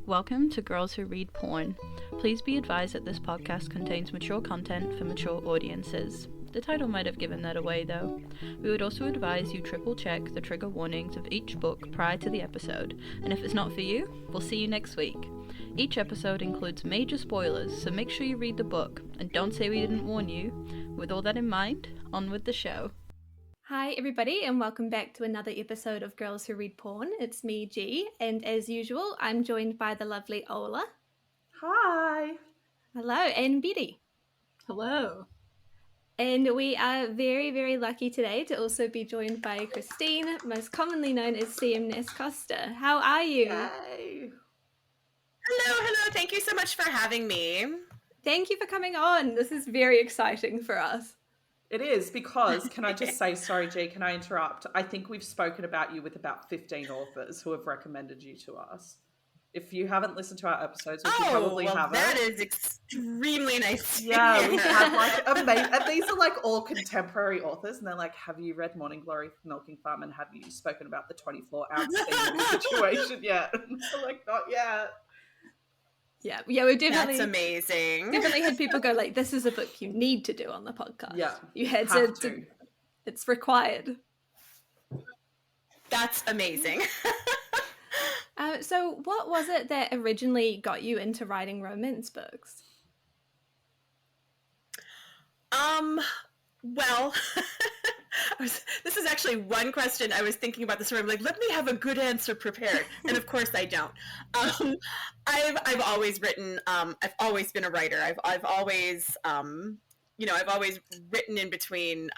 Welcome to Girls Who Read Porn. Please be advised that this podcast contains mature content for mature audiences. The title might have given that away though. We would also advise you triple check the trigger warnings of each book prior to the episode, and if it's not for you, we'll see you next week. Each episode includes major spoilers, so make sure you read the book, and don't say we didn't warn you. With all that in mind, on with the show. Hi everybody and welcome back to another episode of Girls Who Read Porn. It's me, G, and as usual, I'm joined by the lovely Ola. Hi. Hello, and Betty. Hello. And we are very, very lucky today to also be joined by Christine, most commonly known as C.M Nascosta. How are you? Yay. Hello. Thank you so much for having me. Thank you for coming on. This is very exciting for us. It is because, can I just say, sorry, G, can I interrupt? I think we've spoken about you with about 15 authors who have recommended you to us. If you haven't listened to our episodes, which you probably haven't. That is extremely nice. Yeah, we've had like amazing, and these are like all contemporary authors, and they're like, have you read Morning Glory Milking Farm, and have you spoken about the 24-ounce situation yet? I'm like, not yet. Yeah, we definitely. That's amazing. Definitely had people go like, "This is a book you need to do on the podcast." Yeah, you had to. It's required. That's amazing. So, what was it that originally got you into writing romance books? Well, this is actually one question I was thinking about this morning. I'm like, let me have a good answer prepared, and of course I don't. I've always written. I've always been a writer. I've always I've always written in between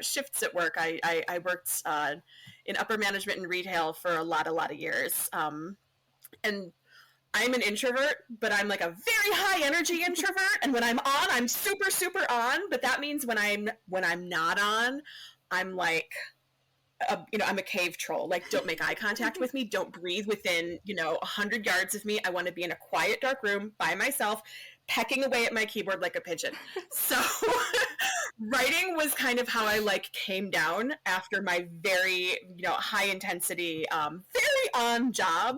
shifts at work. I worked in upper management and retail for a lot of years, and I'm an introvert, but I'm like a very high energy introvert. And when I'm on, I'm super, super on. But that means when I'm not on, I'm like, I'm a cave troll. Like, don't make eye contact with me. Don't breathe within, 100 yards of me. I want to be in a quiet, dark room by myself, pecking away at my keyboard like a pigeon. So writing was kind of how I came down after my very, high intensity, very on job.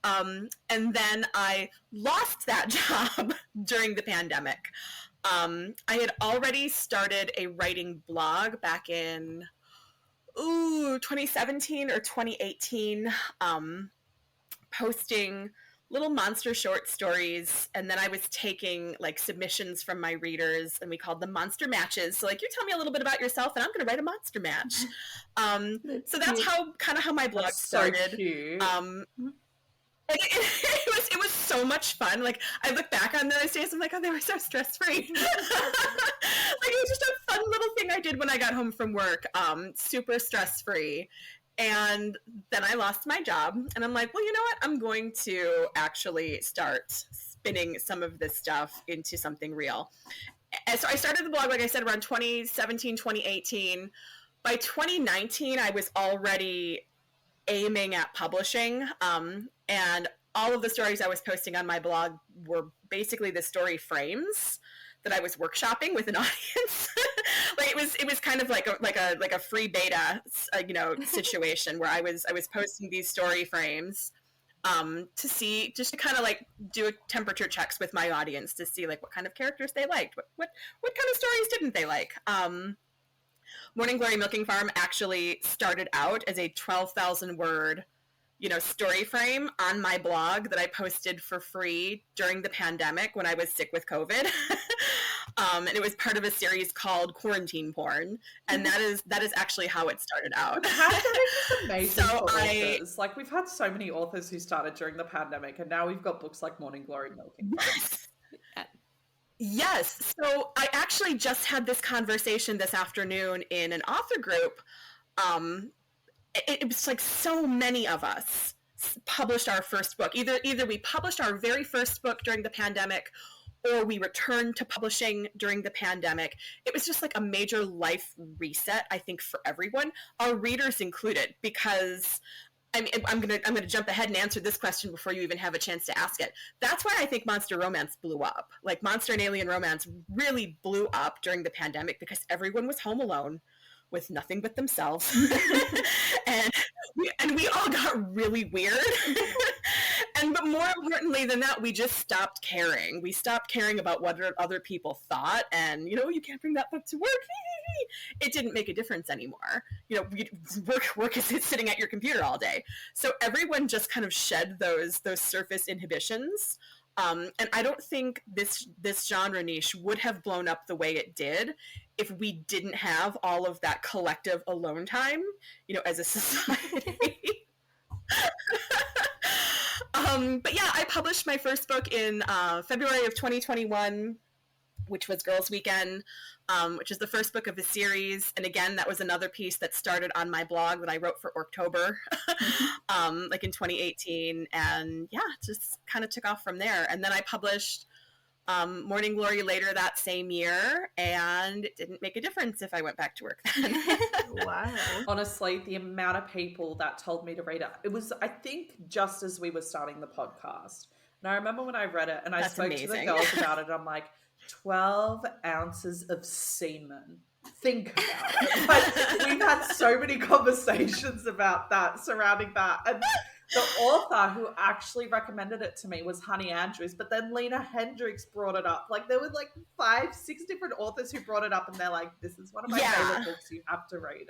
And then I lost that job during the pandemic. I had already started a writing blog back in 2017 or 2018, posting little monster short stories, and then I was taking submissions from my readers, and we called them monster matches. So you tell me a little bit about yourself, and I'm going to write a monster match. So that's how my blog started. So cute. It was so much fun. I look back on those days, I'm like, oh, they were so stress-free. It was just a fun little thing I did when I got home from work, super stress-free. And then I lost my job, and I'm like, well, you know what? I'm going to actually start spinning some of this stuff into something real. And so I started the blog, like I said, around 2017, 2018. By 2019, I was already aiming at publishing, and all of the stories I was posting on my blog were basically the story frames that I was workshopping with an audience. It was kind of like a free beta, situation where I was posting these story frames to see, just to kind of do a temperature checks with my audience to see what kind of characters they liked, what kind of stories didn't they like. Morning Glory Milking Farm actually started out as a 12,000 word, story frame on my blog that I posted for free during the pandemic when I was sick with COVID. And it was part of a series called Quarantine Porn. And that is actually how it started out. It's amazing for authors. We've had so many authors who started during the pandemic, and now we've got books like Morning Glory Milking Farm. Yes. So I actually just had this conversation this afternoon in an author group. It was so many of us published our first book. Either we published our very first book during the pandemic, or we returned to publishing during the pandemic. It was just a major life reset, I think, for everyone, our readers included, because I'm gonna jump ahead and answer this question before you even have a chance to ask it. That's why I think monster romance blew up. Monster and alien romance really blew up during the pandemic because everyone was home alone with nothing but themselves. and we all got really weird. But more importantly than that, we just stopped caring. We stopped caring about what other people thought, and you can't bring that book to work. It didn't make a difference anymore. Work is sitting at your computer all day. So everyone just kind of shed those surface inhibitions. And I don't think this genre niche would have blown up the way it did if we didn't have all of that collective alone time, as a society. But yeah, I published my first book in February of 2021, which was Girls Weekend, which is the first book of a series. And again, that was another piece that started on my blog that I wrote for October, like in 2018. And yeah, just kind of took off from there. And then I published Morning Glory later that same year, and it didn't make a difference if I went back to work then. Wow. Honestly, the amount of people that told me to read it was, I think, just as we were starting the podcast. And I remember when I read it and I spoke to the girls about it, I'm like, 12 ounces of semen. Think about it. Like, we've had so many conversations about that, surrounding that. And the author who actually recommended it to me was Honey Andrews, but then Lena Hendricks brought it up. Like, there were like 5-6 different authors who brought it up, and they're like, this is one of my favorite books. You have to read it.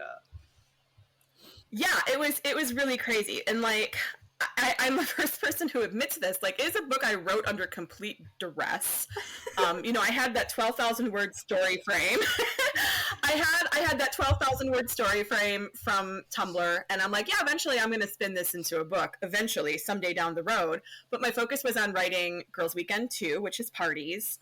Yeah, it was really crazy. And like, I'm the first person who admits this. Like, it's a book I wrote under complete duress. I had that 12,000 word story frame. I had that 12,000 word story frame from Tumblr, and I'm like, yeah, eventually I'm going to spin this into a book, eventually, someday down the road. But my focus was on writing Girls Weekend 2, which is parties.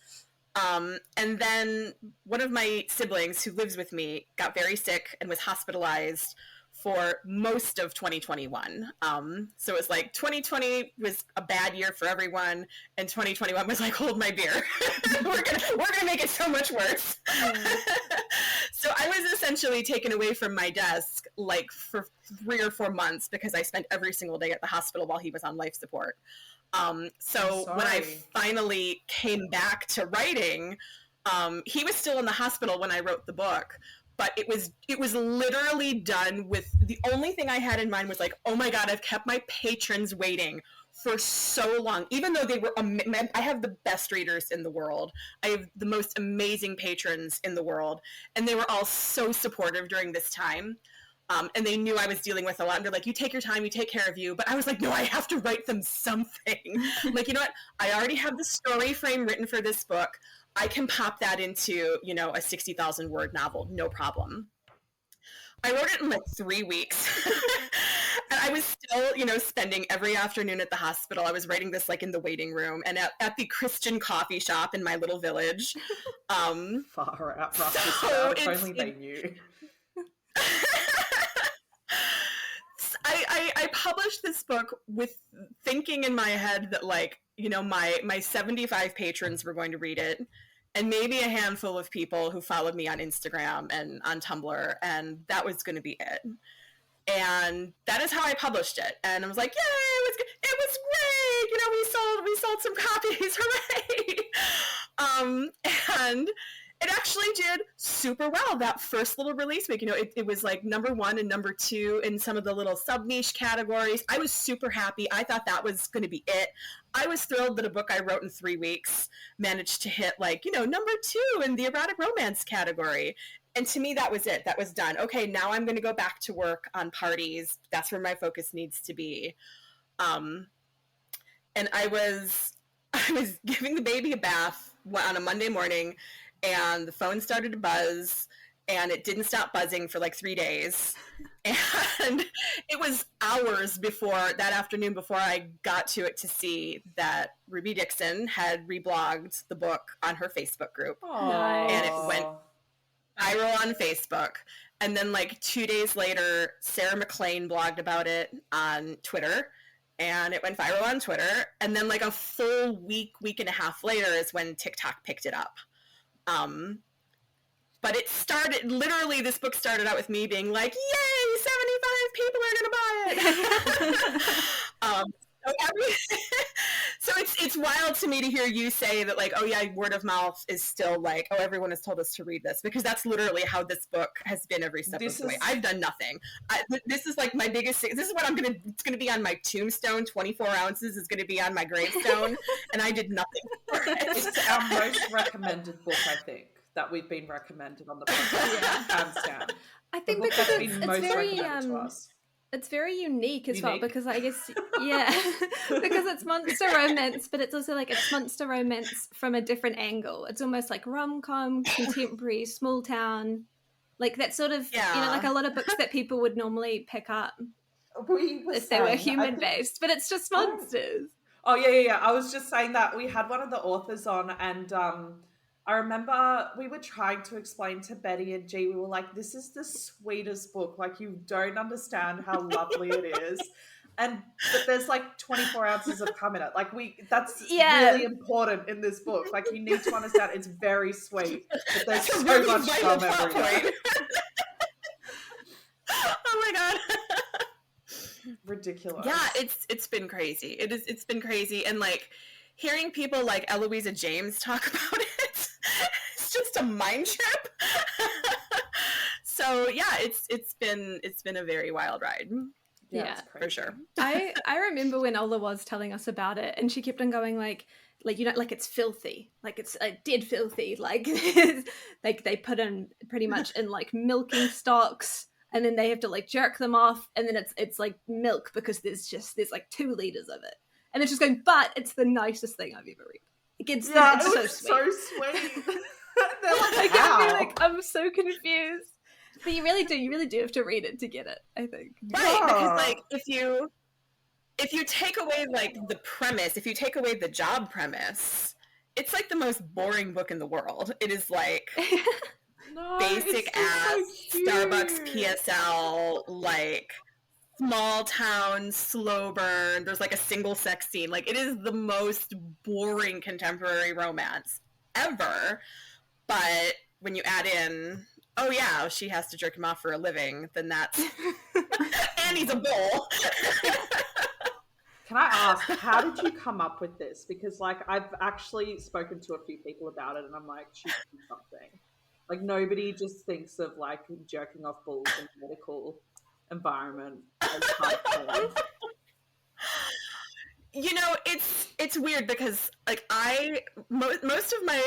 And then one of my siblings who lives with me got very sick and was hospitalized for most of 2021. So it was like 2020 was a bad year for everyone, and 2021 was like, hold my beer. we're gonna make it so much worse. So I was essentially taken away from my desk like for 3 or 4 months because I spent every single day at the hospital while he was on life support. So when I finally came back to writing, he was still in the hospital when I wrote the book. But it was literally done with, the only thing I had in mind was like, oh my God, I've kept my patrons waiting for so long, even though they were, I have the best readers in the world. I have the most amazing patrons in the world. And they were all so supportive during this time. And they knew I was dealing with a lot. And they're like, you take your time, you take care of you. But I was like, no, I have to write them something. Like, you know what? I already have the story frame written for this book. I can pop that into, a 60,000 word novel, no problem. I wrote it in like 3 weeks. And I was still, spending every afternoon at the hospital. I was writing this like in the waiting room and at the Christian coffee shop in my little village. Far out, so if only they knew. I published this book with thinking in my head that like, my 75 patrons were going to read it, and maybe a handful of people who followed me on Instagram and on Tumblr, and that was going to be it. And that is how I published it. And I was like, yay, it was great. We sold some copies, hooray. And it actually did super well that first little release week. It was like #1 and #2 in some of the little sub-niche categories. I was super happy. I thought that was going to be it. I was thrilled that a book I wrote in 3 weeks managed to hit like, #2 in the erotic romance category. And to me, that was it. That was done. Okay, now I'm going to go back to work on parties. That's where my focus needs to be. And I was giving the baby a bath on a Monday morning, and the phone started to buzz, and it didn't stop buzzing for like 3 days. And it was hours that afternoon before I got to it to see that Ruby Dixon had reblogged the book on her Facebook group. Nice. And it went viral on Facebook. And then like 2 days later, Sarah McLean blogged about it on Twitter, and it went viral on Twitter. And then like a full week and a half later is when TikTok picked it up. But it started, literally this book started out with me being like, yay, 75 people are going to buy it. So it's wild to me to hear you say that, like, oh yeah, word of mouth is still like, oh, everyone has told us to read this, because that's literally how this book has been every step of the way. I've done nothing. This is like my biggest thing. This is what it's gonna be on my tombstone. 24 ounces is gonna be on my gravestone, and I did nothing for it. It's our most recommended book, I think, that we've been recommended on the podcast. Hands down. I think because it's very unique as well, because I guess, because it's monster romance, but it's also like it's monster romance from a different angle. It's almost like rom-com, contemporary, small town, like that sort of, like a lot of books that people would normally pick up if they were human-based, but it's just monsters. Oh, yeah. I was just saying that we had one of the authors on, and I remember we were trying to explain to Betty and G, we were like, this is the sweetest book. Like, you don't understand how lovely it is. But there's like 24 ounces of cum in it. Like, that's really important in this book. Like, you need to understand it's very sweet, but there's so much cum everywhere. Oh my God. Ridiculous. Yeah, it's been crazy. It's been crazy. And like hearing people like Eloisa James talk about it, it's just a mind trip. So yeah, it's been a very wild ride. Yeah, for sure. I remember when Ola was telling us about it, and she kept on going like it's filthy, like it's dead filthy, like like they put in pretty much in like milking stocks, and then they have to like jerk them off, and then it's like milk because there's like 2 liters of it, and it's just going, but it's the nicest thing I've ever read. It's so sweet. They're like, how? I'm so confused. But you really do have to read it to get it, I think. Right, because like if you take away like the premise, if you take away the job premise, it's like the most boring book in the world. It is like basic ass Starbucks PSL, like small town slow burn. There's like a single sex scene. Like it is the most boring contemporary romance ever. But when you add in, oh yeah, she has to jerk him off for a living, then that's and he's a bull. Can I ask, how did you come up with this? Because like I've actually spoken to a few people about it, and I'm like, she should do something. Like nobody just thinks of like jerking off bulls in a medical environment as part of porn. You know, it's weird because like most of my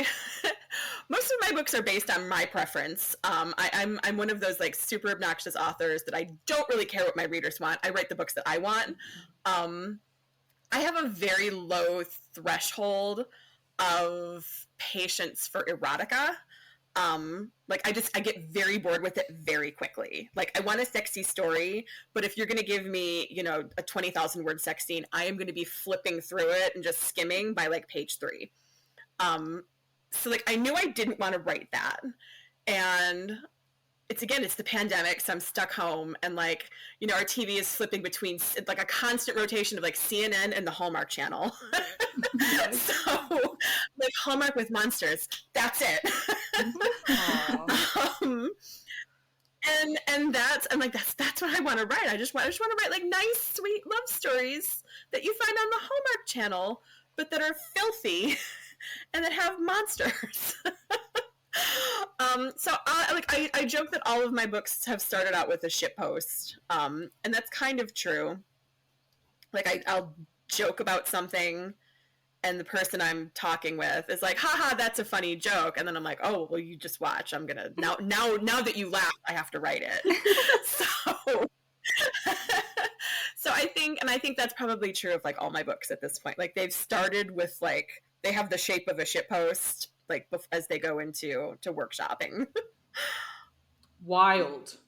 books are based on my preference. I'm one of those like super obnoxious authors that I don't really care what my readers want. I write the books that I want. I have a very low threshold of patience for erotica. Like I get very bored with it very quickly. Like I want a sexy story, but if you're going to give me, you know, a 20,000 word sex scene, I am going to be flipping through it and just skimming by like page 3. So like I knew I didn't want to write that. And it's the pandemic, so I'm stuck home, and like, you know, our TV is flipping between like a constant rotation of like CNN and the Hallmark Channel. So like Hallmark with monsters, that's it. And that's what I want to write. I just want to write like nice, sweet love stories that you find on the Hallmark Channel, but that are filthy and that have monsters. So I joke that all of my books have started out with a shitpost, and that's kind of true. Like I'll joke about something, and the person I'm talking with is like, haha, that's a funny joke, and then I'm like, oh, well, you just watch. I'm gonna now that you laugh, I have to write it. So I think that's probably true of like all my books at this point. Like they've started with like they have the shape of a shitpost, like as they go into workshopping. Wild.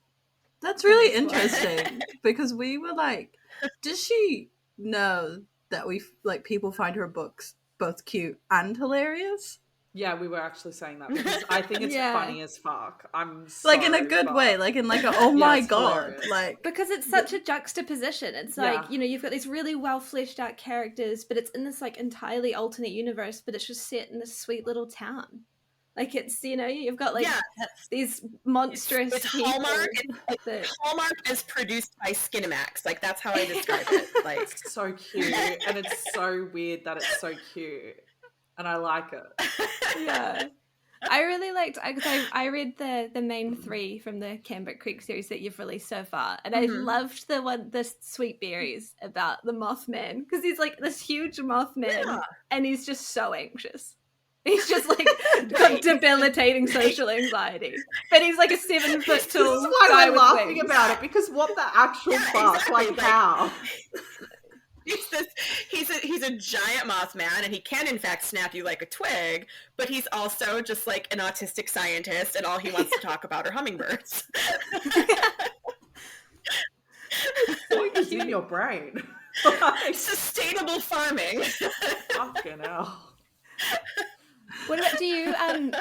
That's really interesting because we were like, does she know that we like people find her books both cute and hilarious? Yeah, we were actually saying that because I think it's funny as fuck. I'm so like in a good way, like in like a oh my god, hilarious. Like because it's such a juxtaposition. It's like, you know, you've got these really well fleshed out characters, but it's in this like entirely alternate universe, but it's just set in this sweet little town. Like it's, you know, you've got like these monstrous it's Hallmark. Hallmark is produced by Skinamax. Like that's how I describe it. Like it's so cute, and it's so weird that it's so cute, and I like it. Yeah. I really liked, because I read the main 3 from the Cambric Creek series that you've released so far, and I loved the Sweet Berries about the Mothman, because he's like this huge Mothman, and he's just so anxious. He's just like got debilitating social anxiety, but he's like a 7 foot tall. This is why we're laughing about it, because what the actual fuck, exactly. like how? He's a giant Mothman, and he can in fact snap you like a twig, but he's also just like an autistic scientist, and all he wants to talk about are hummingbirds. What is in your brain? Sustainable farming. Fucking hell. What about, do you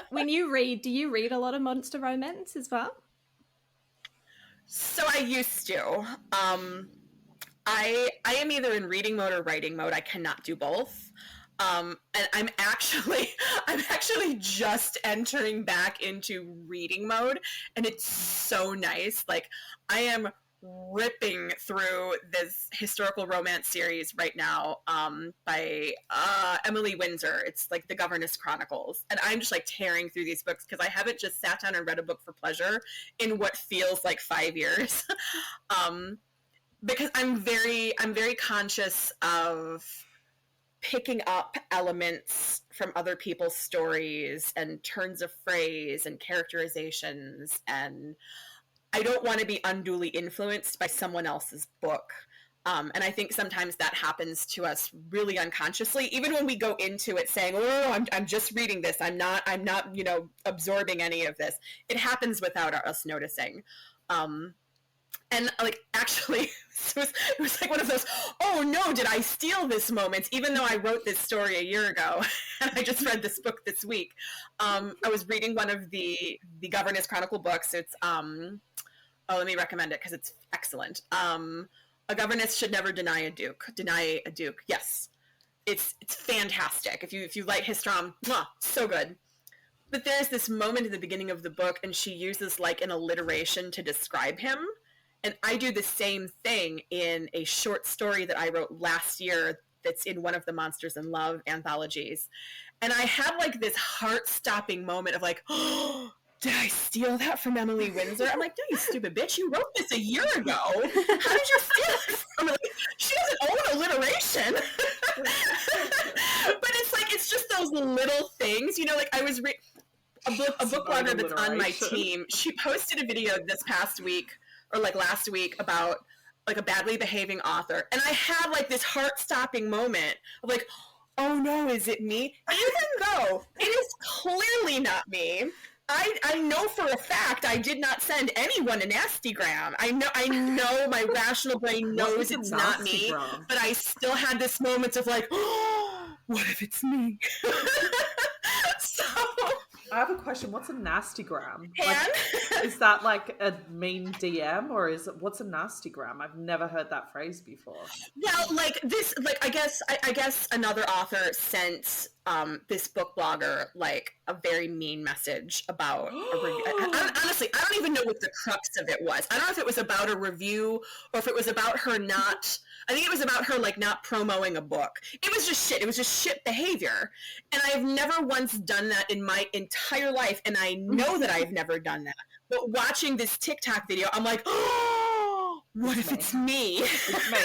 when you read, do you read a lot of monster romance as well? So I used to. I am either in reading mode or writing mode. I cannot do both. And I'm actually just entering back into reading mode, and it's so nice. Like I am ripping through this historical romance series right now by Emily Windsor. It's like the Governess Chronicles, and I'm just like tearing through these books because I haven't just sat down and read a book for pleasure in what feels like 5 years. Because I'm very conscious of picking up elements from other people's stories and turns of phrase and characterizations, and I don't want to be unduly influenced by someone else's book. And I think sometimes that happens to us really unconsciously, even when we go into it saying, "Oh, I'm just reading this. I'm not, you know, absorbing any of this." It happens without us noticing. And like actually, it was like one of those, "Oh no, did I steal this?" moments, even though I wrote this story a year ago and I just read this book this week. I was reading one of the Governess Chronicle books. It's let me recommend it because it's excellent. A governess should never deny a duke. Yes, it's fantastic. If you like Histrom, so good. But there's this moment at the beginning of the book, and she uses like an alliteration to describe him. And I do the same thing in a short story that I wrote last year that's in one of the Monsters in Love anthologies. And I had like this heart-stopping moment of like, "Oh, did I steal that from Emily Windsor?" I'm like, "No, you stupid bitch. You wrote this a year ago. How did you steal it from her?" Like, she doesn't own alliteration. But it's like, it's just those little things. You know, like I was a book blogger that's on my team. She posted a video this past week, or like last week, about like a badly behaving author. And I had like this heart-stopping moment of like, "Oh no, is it me?" Even though it is clearly not me. I know for a fact I did not send anyone a nastygram. I know my rational brain knows it's not me, but I still had this moment of like, "Oh, what if it's me?" So I have a question. What's a nastygram? Like, is that like a mean DM, or what's a nastygram? I've never heard that phrase before. Well, like this, like I guess another author sent this book blogger like a very mean message about a review. Honestly, I don't even know what the crux of it was. I don't know if it was about a review or if it was about her not. I think it was about her like not promoting a book. It was just shit. It was just shit behavior. And I've never once done that in my entire life, and I know that I've never done that. But watching this TikTok video, I'm like, "Oh, what if it's me?" It's me.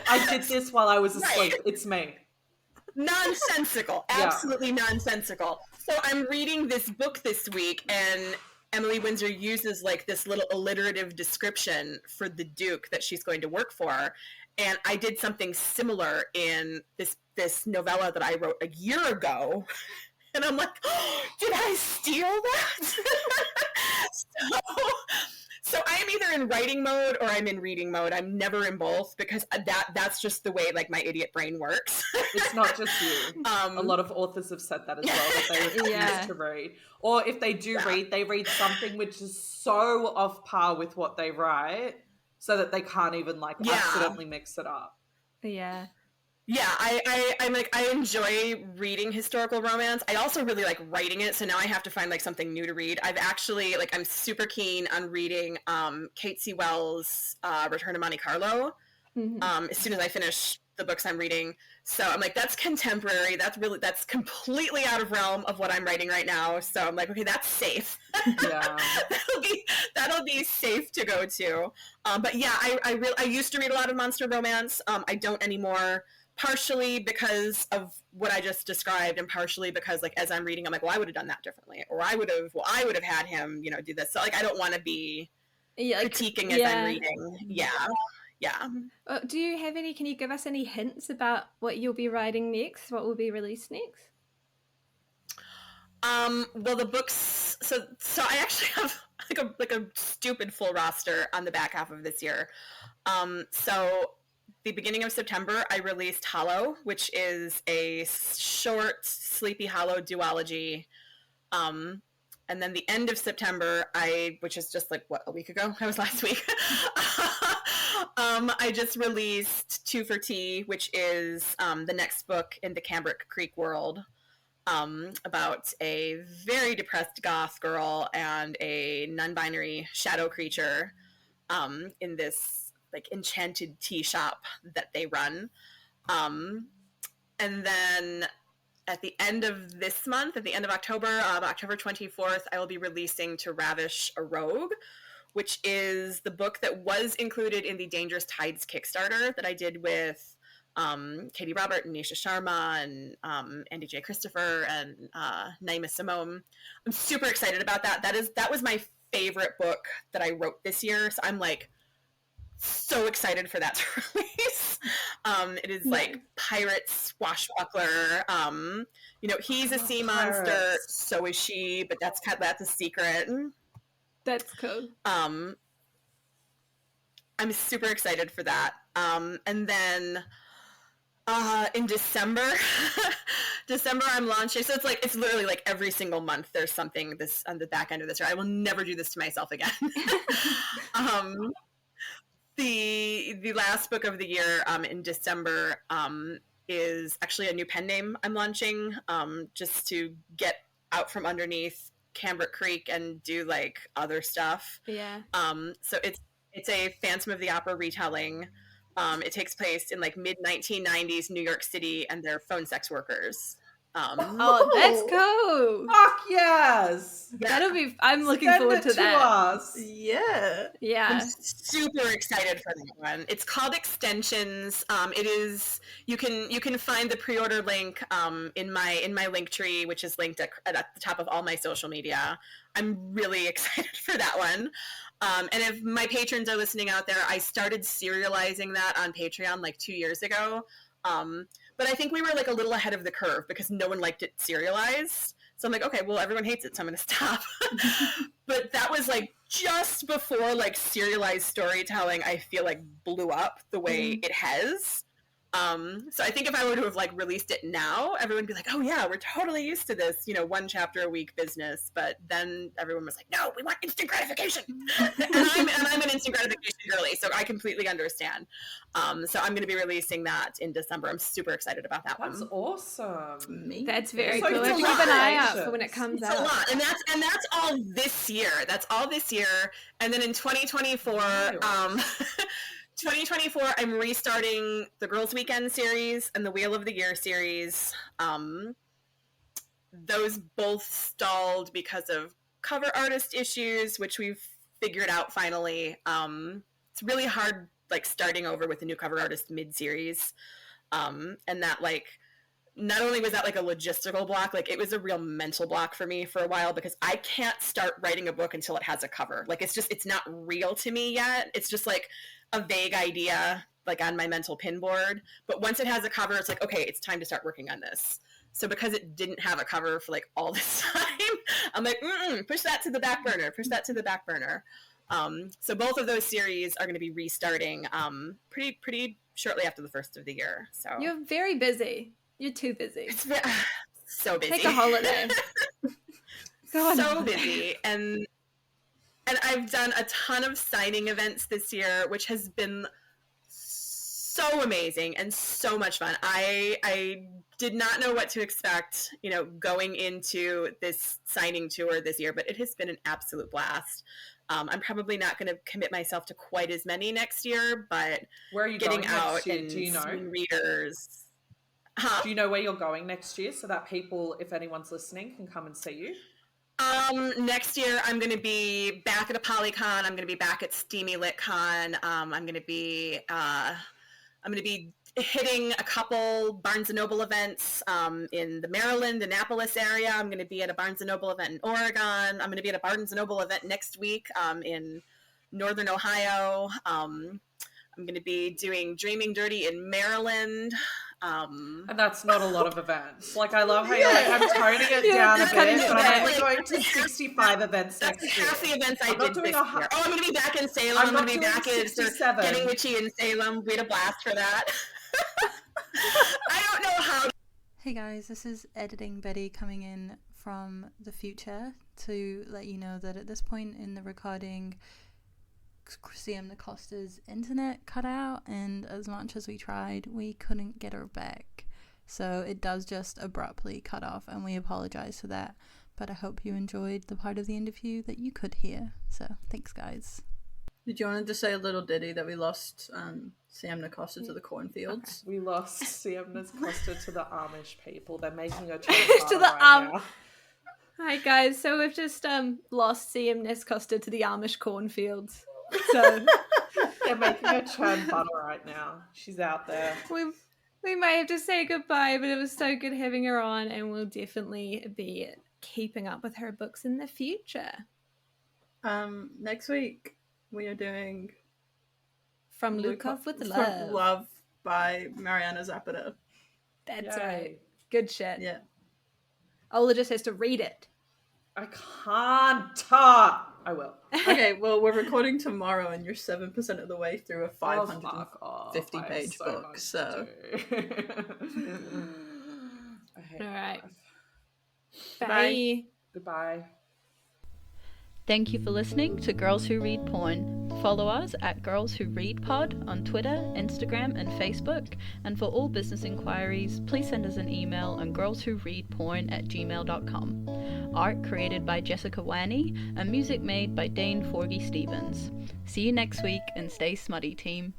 I did this while I was asleep. Right. It's me. Nonsensical. Absolutely nonsensical. So I'm reading this book this week, and Emily Windsor uses like this little alliterative description for the Duke that she's going to work for. And I did something similar in this novella that I wrote a year ago. And I'm like, "Oh, did I steal that?" So I am either in writing mode or I'm in reading mode. I'm never in both, because that's just the way like my idiot brain works. It's not just you. A lot of authors have said that as well, that they refuse to read. Or if they do read, they read something which is so off par with what they write, so that they can't even like accidentally mix it up. Yeah. Yeah, I'm like, I enjoy reading historical romance. I also really like writing it, so now I have to find like something new to read. I've actually like, I'm super keen on reading Kate C. Wells' Return to Monte Carlo. As soon as I finish the books I'm reading. So I'm like, that's contemporary. That's completely out of realm of what I'm writing right now. So I'm like, okay, that's safe. Yeah. that'll be safe to go to. But yeah, I used to read a lot of monster romance. I don't anymore. Partially because of what I just described, and partially because like as I'm reading, I'm like, well, I would have done that differently, or I would have had him, do this. So like, I don't want to be critiquing as I'm reading. Yeah. Do you have any? Can you give us any hints about what you'll be writing next? What will be released next? Well, the books. So I actually have like a stupid full roster on the back half of this year. So the beginning of September, I released Hollow, which is a short Sleepy Hollow duology. And then the end of September, which is just like, a week ago? That was last week. I just released Two for Tea, which is the next book in the Cambric Creek world, about a very depressed goth girl and a non-binary shadow creature in this like enchanted tea shop that they run. And then at the end of this month, at the end of October, October 24th, I will be releasing To Ravish a Rogue, which is the book that was included in the Dangerous Tides Kickstarter that I did with Katie Robert and Nisha Sharma and Andy J. Christopher and Naima Simone. I'm super excited about that. That was my favorite book that I wrote this year. So I'm like so excited for that to release. It is like pirate swashbuckler. He's a sea monster, so is she, but that's a secret. That's cool. I'm super excited for that. And then in December, I'm launching. So it's literally like every single month there's something this on the back end of this year. I will never do this to myself again. The last book of the year in December is actually a new pen name I'm launching, just to get out from underneath Cambric Creek and do like other stuff. Yeah. So it's a Phantom of the Opera retelling. It takes place in like mid-1990s New York City, and they're phone sex workers. Oh, that's cool. Fuck yes. Yeah. I'm looking forward to that. Us. Yeah. I'm super excited for that one. It's called Extensions. It is, you can find the pre-order link in my link tree, which is linked at the top of all my social media. I'm really excited for that one. And if my patrons are listening out there, I started serializing that on Patreon like 2 years ago. But I think we were like a little ahead of the curve because no one liked it serialized. So I'm like, okay, well, everyone hates it, so I'm going to stop. But that was like just before like serialized storytelling, I feel like blew up the way it has. So I think if I were to have like released it now, everyone would be like, oh yeah, we're totally used to this, 1 chapter a week business. But then everyone was like, no, we want instant gratification. and I'm an instant gratification girly, so I completely understand. So I'm going to be releasing that in December. I'm super excited about that one. That's awesome. That's very cool. Keep an eye out for when it comes out. A lot. And that's all this year. That's all this year. And then in 2024, 2024, I'm restarting the Girls Weekend series and the Wheel of the Year series. Those both stalled because of cover artist issues, which we've figured out finally. It's really hard, like, starting over with a new cover artist mid-series. And that, like, not only was that, like, a logistical block, like, it was a real mental block for me for a while because I can't start writing a book until it has a cover. Like, it's not real to me yet. It's just, like, a vague idea, like, on my mental pinboard. But once it has a cover, it's like, okay, it's time to start working on this. So because it didn't have a cover for, like, all this time, I'm like, push that to the back burner. So both of those series are going to be restarting pretty shortly after the first of the year. So you're very busy. You're too busy. It's so busy. Take a holiday. Busy. And I've done a ton of signing events this year, which has been so amazing and so much fun. I did not know what to expect, going into this signing tour this year, but it has been an absolute blast. I'm probably not going to commit myself to quite as many next year, but where are you getting going out next year? and Do you know? seeing readers. Huh? Do you know where you're going next year so that people, if anyone's listening, can come and see you? Next year I'm going to be back at a Polycon. I'm going to be back at Steamy LitCon. I'm going to be hitting a couple Barnes & Noble events in the Maryland, Annapolis area. I'm going to be at a Barnes & Noble event in Oregon. I'm going to be at a Barnes & Noble event next week in Northern Ohio. I'm going to be doing Dreaming Dirty in Maryland. And that's not a lot of events. Like, I love how you're like, I'm toning it down a bit, but I'm only going to 65 events next year. That's half the events I did this year. Oh, I'm going to be back in Salem. I'm going to be back at Getting Witchy in Salem. We had a blast for that. I don't know how. Hey guys, this is Editing Betty coming in from the future to let you know that at this point in the recording, C.M Nascosta's internet cut out, and as much as we tried, we couldn't get her back. So it does just abruptly cut off, and we apologize for that. But I hope you enjoyed the part of the interview that you could hear. So thanks, guys. Did you want to say a little ditty that we lost C.M Nascosta to the cornfields? Okay. We lost C.M Nascosta to the Amish people. They're making a to the right now. Hi guys, so we've just lost C.M Nascosta to the Amish cornfields. So they're making a churn butter right now. She's out there. We might have to say goodbye, but it was so good having her on, and we'll definitely be keeping up with her books in the future. Next week we are doing From Lukov with Love by Mariana Zapata. That's right. Good shit. Yeah. Ola just has to read it. I can't talk. I will. Okay, well, we're recording tomorrow, and you're 7% of the way through a 550-page book, so... All right. Bye. Goodbye. Thank you for listening to Girls Who Read Porn. Follow us at Girls Who Read Pod on Twitter, Instagram, and Facebook. And for all business inquiries, please send us an email on girlswhoreadporn@gmail.com. Art created by Jessica Wanney, and music made by Dane Forgy Stevens. See you next week, and stay smutty, team.